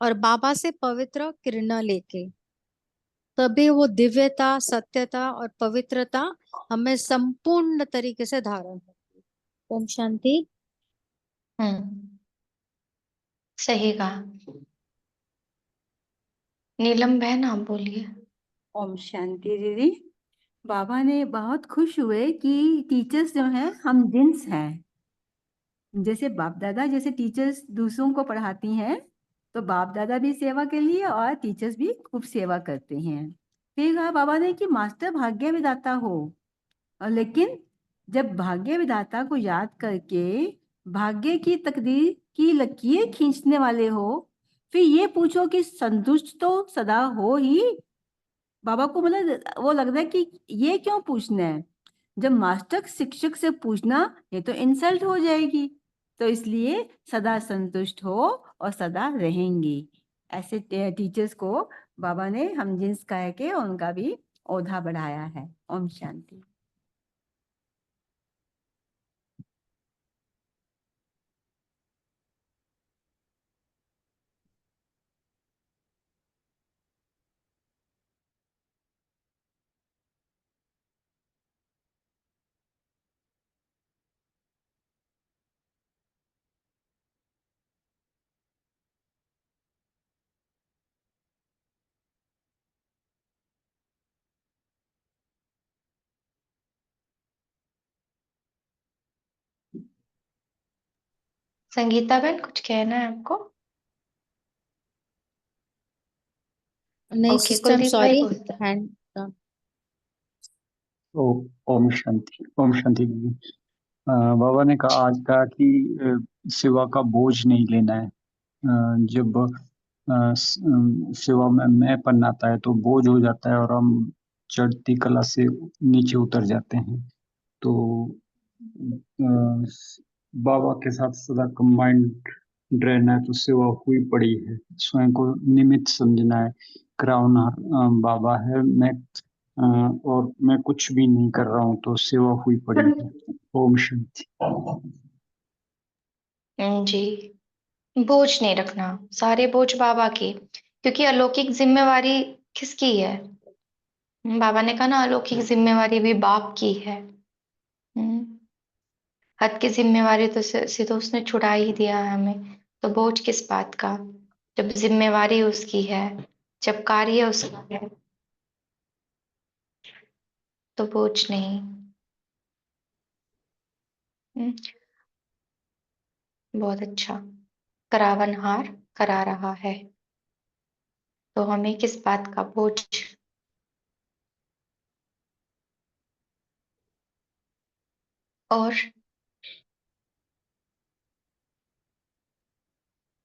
और बाबा से पवित्र किरणा लेके। तभी वो दिव्यता, सत्यता और पवित्रता हमें संपूर्ण तरीके से धारण होगी। ओम शांति। सही कहा। नीलम बहन आप बोलिए। ओम शांति दीदी। बाबा ने बहुत खुश हुए कि टीचर्स जो हैं हम जिन्स हैं। जैसे बाप दादा जैसे टीचर्स दूसरों को पढ़ाती हैं, तो बाप दादा भी सेवा के लिए और टीचर्स भी खूब सेवा करते हैं। फिर कहा बाबा ने कि मास्टर भाग्य विधाता हो, और लेकिन जब भाग्य विधाता को याद करके भाग्य की तकदीर की लकीर खींचने वाले हो, फिर ये पूछो कि संतुष्ट तो सदा हो ही। बाबा को मतलब वो लग रहा है कि ये क्यों पूछना है, जब मास्टर शिक्षक से पूछना ये तो इंसल्ट हो जाएगी, तो इसलिए सदा संतुष्ट हो और सदा रहेंगी। ऐसे टीचर्स को बाबा ने हम जिन्स कह के उनका भी ओधा बढ़ाया है। ओम शांति। संगीता बहन कुछ कहना है आपको? नहीं ओके, सिस्टर, कुलदीप भाई सॉरी। बोलते हैं। हैंड ओम शांति। ओम शांति दीदी। बाबा ने कहा आज कहा कि सेवा का बोझ नहीं लेना है। जब सेवा में मैं पन आता है तो बोझ हो जाता है और हम चढ़ती कला से नीचे उतर जाते हैं। तो बाबा के साथ सदा कंबाइंड रहना है, तो सेवा हुई पड़ी है। स्वयं को निमित्त समझना है, क्राउन बाबा है, मैं और मैं कुछ भी नहीं कर रहा हूँ, तो सेवा हुई पड़ी है। ओम शांति। जी, बोझ नहीं रखना, सारे बोझ बाबा की, क्योंकि अलौकिक जिम्मेवारी किसकी है? बाबा ने कहा ना, अलौकिक जिम्मेवारी भी बाप की है। हद की जिम्मेवारी तो से तो उसने छुड़ा ही दिया है हमें, तो बोझ किस बात का, जब जिम्मेवारी उसकी है, जब कार्य उसका है, तो बोझ नहीं। बहुत अच्छा। करावनहार करा रहा है, तो हमें किस बात का बोझ? और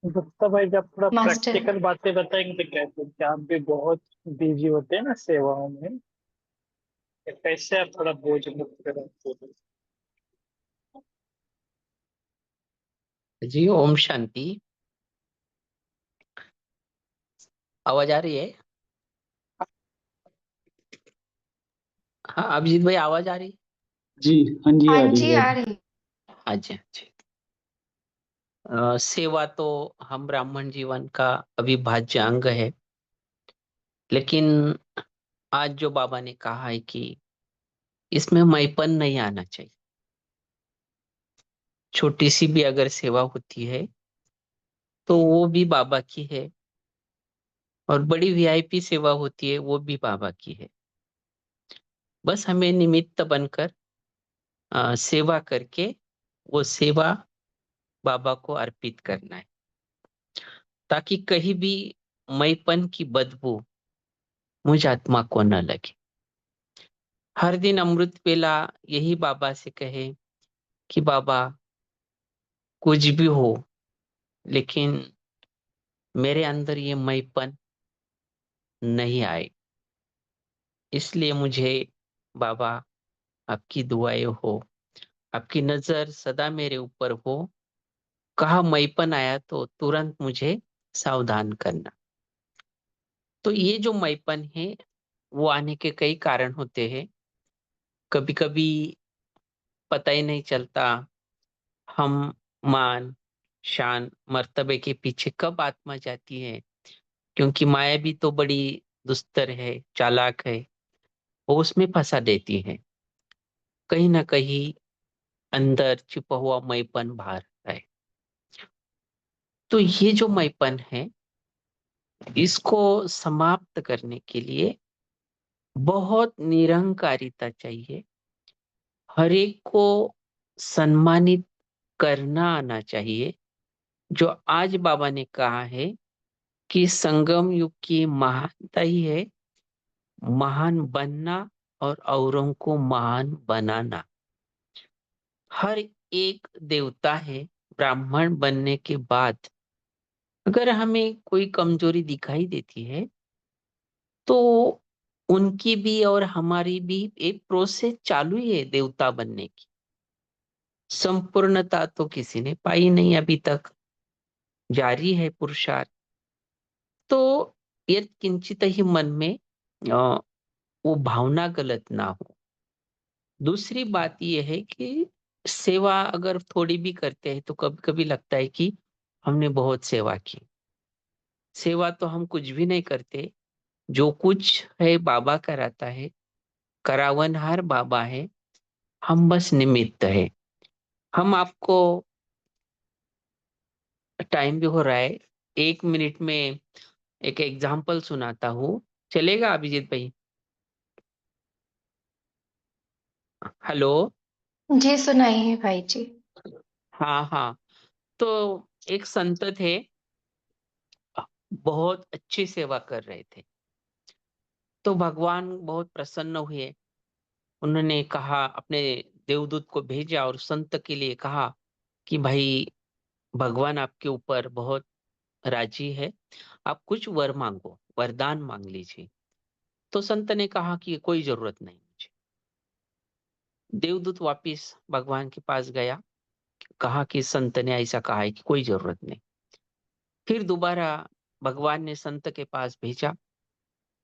गुप्ता भाई जब थोड़ा मास्टर, प्रैक्टिकल बातें बताएंगे तो कैसे, क्या आप भी बहुत बिजी होते हैं ना सेवाओं में, तो कैसे आप थोड़ा बोझ मुक्त रहते हैं? जी ओम शांति। आवाज आ रही है? हाँ अभिजीत भाई, आवाज आ रही है? जी हाँ जी, आ हाँ रही जी है। आ रही। हाँ जी, हाँ जी। सेवा तो हम ब्राह्मण जीवन का अविभाज्य अंग है, लेकिन आज जो बाबा ने कहा है कि इसमें मैपन नहीं आना चाहिए। छोटी सी भी अगर सेवा होती है तो वो भी बाबा की है, और बड़ी वीआईपी सेवा होती है वो भी बाबा की है। बस हमें निमित्त बनकर सेवा करके वो सेवा बाबा को अर्पित करना है, ताकि कहीं भी मैपन की बदबू मुझ आत्मा को न लगे। हर दिन अमृत वेला यही बाबा से कहे कि बाबा कुछ भी हो, लेकिन मेरे अंदर ये मैपन नहीं आए। इसलिए मुझे बाबा आपकी दुआएं हो, आपकी नजर सदा मेरे ऊपर हो। कहा मैपन आया तो तुरंत मुझे सावधान करना। तो ये जो मैपन है वो आने के कई कारण होते हैं। कभी कभी पता ही नहीं चलता हम मान शान मर्तबे के पीछे कब आत्मा जाती है, क्योंकि माया भी तो बड़ी दुस्तर है, चालाक है, वो उसमें फंसा देती है। कहीं ना कहीं अंदर छिपा हुआ मैपन बाहर आता है। तो ये जो मैपन है, इसको समाप्त करने के लिए बहुत निरहंकारिता चाहिए। हर एक को सम्मानित करना आना चाहिए। जो आज बाबा ने कहा है कि संगम युग की महानता ही है महान बनना और औरों को महान बनाना। हर एक देवता है ब्राह्मण बनने के बाद अगर हमें कोई कमजोरी दिखाई देती है तो उनकी भी और हमारी भी एक प्रोसेस चालू ही है देवता बनने की। संपूर्णता तो किसी ने पाई नहीं अभी तक, जारी है पुरुषार्थ। तो ये किंचित ही मन में वो भावना गलत ना हो। दूसरी बात ये है कि सेवा अगर थोड़ी भी करते हैं तो कभी कभी लगता है कि हमने बहुत सेवा की। सेवा तो हम कुछ भी नहीं करते, जो कुछ है बाबा कराता है, करावनहार बाबा है, हम बस निमित्त है। हम आपको टाइम भी हो रहा है, 1 मिनट में एक एग्जाम्पल सुनाता हूँ, चलेगा अभिजीत भाई? हेलो। जी सुनाइए भाई जी। हाँ हाँ, तो एक संत थे, बहुत अच्छी सेवा कर रहे थे। तो भगवान बहुत प्रसन्न हुए। उन्होंने कहा, अपने देवदूत को भेजा और संत के लिए कहा कि भाई भगवान आपके ऊपर बहुत राजी है, आप कुछ वर मांगो, वरदान मांग लीजिए। तो संत ने कहा कि कोई जरूरत नहीं मुझे। देवदूत वापिस भगवान के पास गया, कहा कि संत ने ऐसा कहा है कि कोई जरूरत नहीं। फिर दोबारा भगवान ने संत के पास भेजा।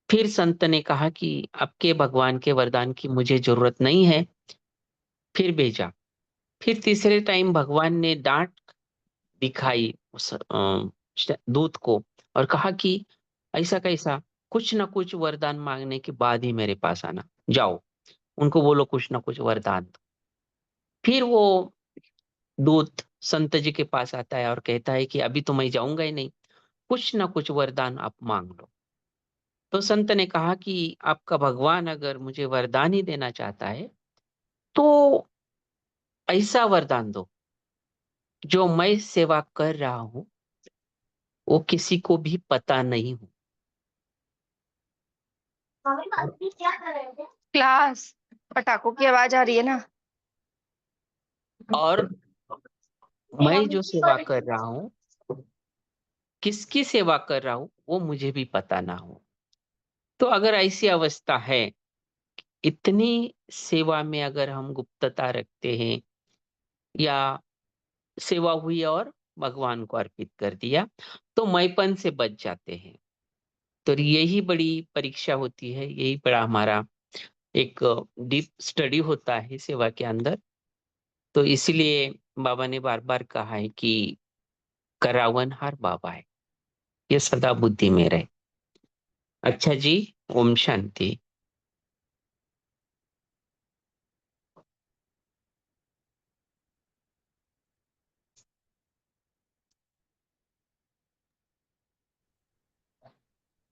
फिर संत ने कहा कि आपके भगवान के वरदान की मुझे जरूरत नहीं है। फिर भेजा। फिर तीसरे टाइम भगवान ने डांट दिखाई उस दूत को और कहा कि ऐसा कैसा, कुछ ना कुछ वरदान मांगने के बाद ही मेरे पास आना, जाओ उनको बोलो कुछ ना कुछ वरदान दो। फिर वो दूत संत जी के पास आता है और कहता है कि अभी तो मैं जाऊंगा ही नहीं, कुछ ना कुछ वरदान आप मांग लो। तो संत ने कहा कि आपका भगवान अगर मुझे वरदान ही देना चाहता है तो ऐसा वरदान दो जो मैं सेवा कर रहा हूं वो किसी को भी पता नहीं हो। क्लास, पटाखों की आवाज आ रही है ना। और मैं जो सेवा कर रहा हूं, किसकी सेवा कर रहा हूं वो मुझे भी पता ना हो। तो अगर ऐसी अवस्था है, इतनी सेवा में अगर हम गुप्तता रखते हैं या सेवा हुई और भगवान को अर्पित कर दिया तो मैपन से बच जाते हैं। तो यही बड़ी परीक्षा होती है, यही बड़ा हमारा एक डीप स्टडी होता है सेवा के अंदर। तो इसलिए बाबा ने बार बार कहा है कि करावनहार बाबा है, ये सदा बुद्धि में रहे। अच्छा जी, ओम शांति।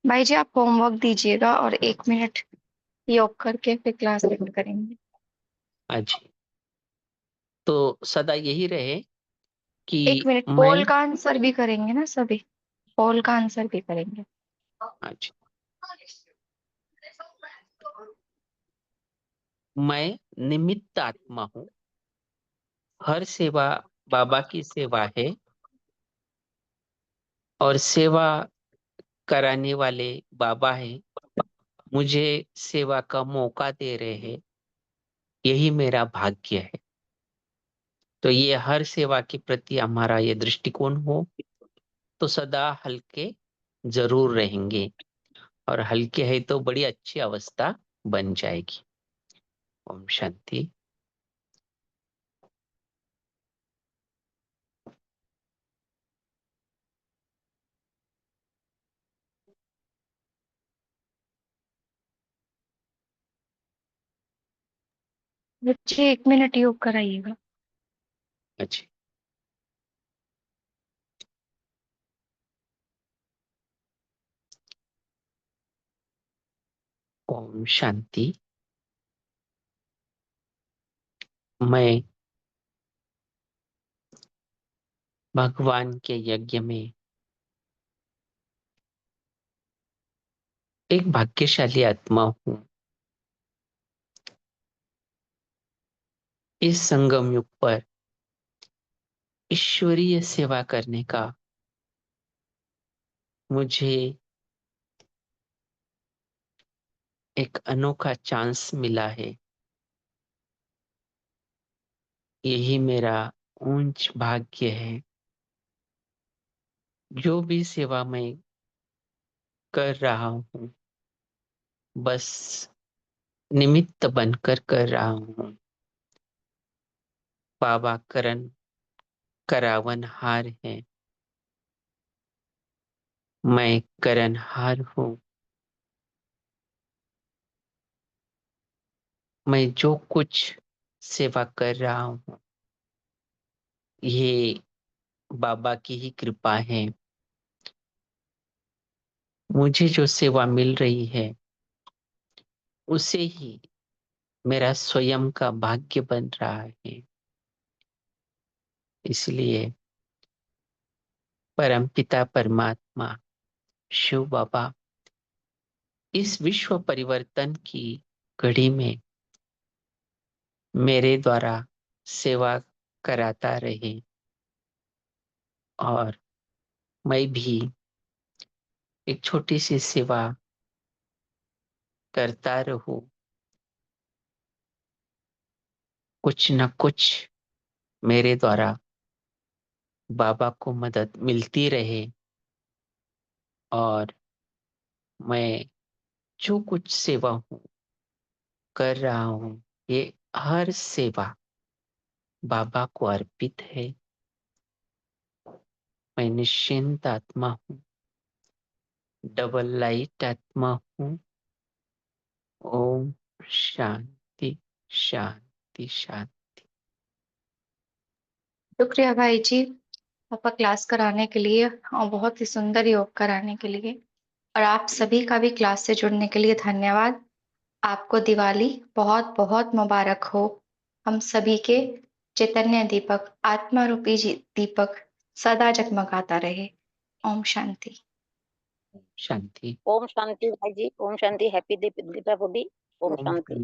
भाई जी आप होमवर्क दीजिएगा और 1 मिनट योग करके फिर क्लास एंड करेंगे। अच्छा, तो सदा यही रहे कि 1 मिनट, मैं, पोल का आंसर भी करेंगे ना सभी, पोल का आंसर भी करेंगे। अच्छा, मैं निमित्त आत्मा हूँ, हर सेवा बाबा की सेवा है और सेवा कराने वाले बाबा है, मुझे सेवा का मौका दे रहे हैं, यही मेरा भाग्य है। तो ये हर सेवा के प्रति हमारा ये दृष्टिकोण हो तो सदा हल्के जरूर रहेंगे, और हल्के है तो बड़ी अच्छी अवस्था बन जाएगी। ओम शांति। बच्चे 1 मिनट योग कराइएगा। अच्छा। ओम शांति। मैं भगवान के यज्ञ में एक भाग्यशाली आत्मा हूँ। इस संगम युग पर ईश्वरीय सेवा करने का मुझे एक अनोखा चांस मिला है। यही मेरा ऊंच भाग्य है। जो भी सेवा मैं कर रहा हूँ बस निमित्त बनकर कर रहा हूँ। बाबा करावनहार है, मैं करनहार हूँ। मैं जो कुछ सेवा कर रहा हूँ ये बाबा की ही कृपा है। मुझे जो सेवा मिल रही है उसे ही मेरा स्वयं का भाग्य बन रहा है। इसलिए परमपिता परमात्मा शिव बाबा इस विश्व परिवर्तन की घड़ी में मेरे द्वारा सेवा कराता रहे और मैं भी एक छोटी सी सेवा करता रहूं। कुछ न कुछ मेरे द्वारा बाबा को मदद मिलती रहे और मैं जो कुछ सेवा कर रहा हूँ ये हर सेवा बाबा को अर्पित है। मैं निश्चिंत आत्मा हूँ, डबल लाइट आत्मा हूँ। ओम शांति शांति शांति। शुक्रिया भाई जी, पापा क्लास कराने के लिए और बहुत ही सुंदर योग कराने के लिए। और आप सभी का भी क्लास से जुड़ने के लिए धन्यवाद। आपको दिवाली बहुत बहुत मुबारक हो। हम सभी के चैतन्य दीपक, आत्मा रूपी दीपक सदा जगमगाता रहे। ओम शांति। शांति। ओम शांति भाई जी, ओम शांति। हैप्पी दीपावली। ओम शांति।